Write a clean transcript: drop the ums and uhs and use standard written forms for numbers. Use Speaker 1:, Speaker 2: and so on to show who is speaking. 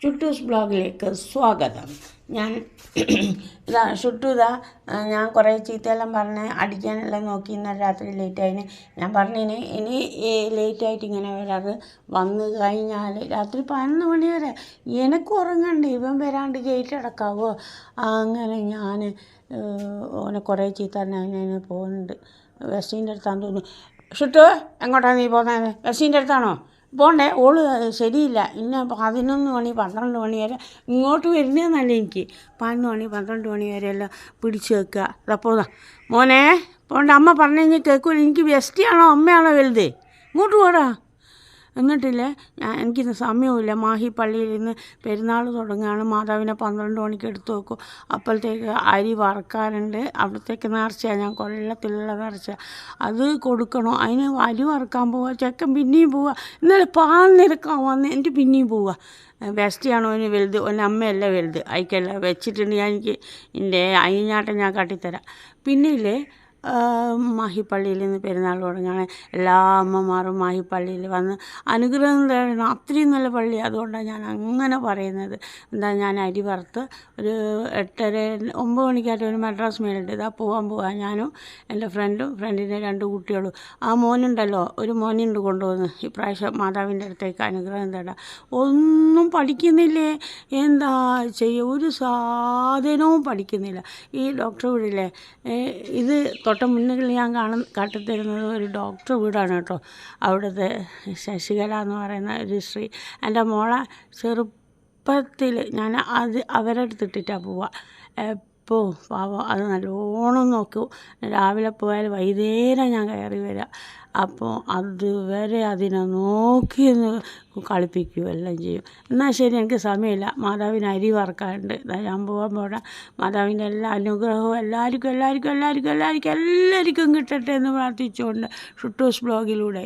Speaker 1: ഷുട്ടൂസ് ബ്ലോഗിലേക്ക് സ്വാഗതം. ഞാൻ ഷുട്ടൂതാ ഞാൻ കുറേ ചീത്തയെല്ലാം പറഞ്ഞ് അടിക്കാനെല്ലാം നോക്കി. ഇന്നലെ രാത്രി ലേറ്റായിന്. ഞാൻ പറഞ്ഞിന് ഇനി ലേറ്റായിട്ട് ഇങ്ങനെ വരാറ് വന്നു കഴിഞ്ഞാൽ രാത്രി 11 മണി വരെ എനിക്ക് ഉറങ്ങണ്ടേ, ഇവൻ വരാണ്ട് ഗേറ്റ് അടക്കാവോ? അങ്ങനെ ഞാൻ ഓനെ കുറേ ചീത്ത അതിനെ പോകുന്നുണ്ട്. വെസ്റ്റീൻ്റെ അടുത്താന്ന് തോന്നുന്നു. ഷുട്ടു, എങ്ങോട്ടാണ് നീ പോകുന്നത്? വെസ്റ്റീൻ്റെ അടുത്താണോ? പോണ്ടേ, ഓള് ശരിയില്ല. ഇന്ന 11 മണി 12 മണി വരെ ഇങ്ങോട്ട് വരുന്നതെന്നല്ല, എനിക്ക് 11 മണി 12 മണി വരെ എല്ലാം പിടിച്ച് വെക്കുക. അതപ്പോൾ മോനെ പോണ്ട, അമ്മ പറഞ്ഞു കഴിഞ്ഞാൽ കേൾക്കൂല. എനിക്ക് വെസ്റ്റിയാണോ അമ്മയാണോ വലുത്? ഇങ്ങോട്ട് പോടാ. എന്നിട്ടില്ലേ, എനിക്കിന്ന് സമയമില്ല. മാഹി പള്ളിയിൽ നിന്ന് പെരുന്നാൾ തുടങ്ങുകയാണ്. മാതാവിനെ 12 മണിക്ക് എടുത്ത് വെക്കും. അപ്പോഴത്തേക്ക് അരി വറുക്കാറുണ്ട്. അവിടത്തേക്ക് നേർച്ചയാണ്, ഞാൻ കൊല്ലത്തിലുള്ള നേർച്ച. അത് കൊടുക്കണം. അതിന് അരി വറുക്കാൻ പോവുക. ചെക്കൻ പിന്നെയും പോവുക. ഇന്നലെ പാൽ നിരക്കാൻ വന്ന് എനിക്ക് പിന്നെയും പോവുക. വെസ്റ്റിയാണോ അതിന് വലുത്? ഒന്നെ അമ്മയല്ല വലുത്. അയക്കല്ല വെച്ചിട്ടുണ്ട്. എനിക്ക് എൻ്റെ അയിഞ്ഞാട്ടം ഞാൻ കാട്ടിത്തരാം. പിന്നെയില്ലേ, മാഹിപ്പള്ളിയിൽ നിന്ന് പെരുന്നാൾ തുടങ്ങുകയാണ്. എല്ലാ അമ്മമാരും മാഹിപ്പള്ളിയിൽ വന്ന് അനുഗ്രഹം തരണം. അത്രയും നല്ല പള്ളി. അതുകൊണ്ടാണ് ഞാൻ അങ്ങനെ പറയുന്നത്. എന്താ, ഞാൻ അരി വറുത്ത് ഒരു 8:30-9 മണിക്കായിട്ട് ഒരു മദ്രാസ് മേലുണ്ട്. ഇതാ പോകാൻ ഞാനും എൻ്റെ ഫ്രണ്ടിൻ്റെ 2 കുട്ടികളും. ആ മോനുണ്ടല്ലോ, ഒരു മോനുണ്ട് കൊണ്ടുവന്ന് ഇപ്രാവശ്യം മാതാവിൻ്റെ അടുത്തേക്ക് അനുഗ്രഹം തേടാം. ഒന്നും പഠിക്കുന്നില്ലേ, എന്താ ചെയ്യുക? ഒരു സാധനവും പഠിക്കുന്നില്ല. ഈ ഡോക്ടർ വീടില്ലേ, ഇത് തൊട്ട മുന്നിൽ ഞാൻ കാട്ടിത്തരുന്നത് ഒരു ഡോക്ടർ വീടാണ് കേട്ടോ. അവിടുത്തെ ശശികല എന്ന് പറയുന്ന ഒരു സ്ത്രീ എൻ്റെ മോളെ ചെറുപ്പത്തിൽ ഞാൻ അവരെടുത്തിട്ടിട്ടാണ് പോവുക. എപ്പോൾ പാവം അത് നല്ലോണം നോക്കും. രാവിലെ പോയാൽ വൈകുന്നേരം ഞാൻ കയറി വരിക. അപ്പോൾ അതുവരെ അതിനെ നോക്കി കളിപ്പിക്കുകയും എല്ലാം ചെയ്യും. എന്നാൽ ശരി, എനിക്ക് സമയമില്ല. മാതാവിന് അരി വറുക്കാറുണ്ട്. ഞാൻ പോകാൻ മാതാവിൻ്റെ എല്ലാ അനുഗ്രഹവും എല്ലാവർക്കും കിട്ടട്ടെ എന്ന് പ്രാർത്ഥിച്ചുകൊണ്ട് ഷുട്ടൂസ് ബ്ലോഗിലൂടെ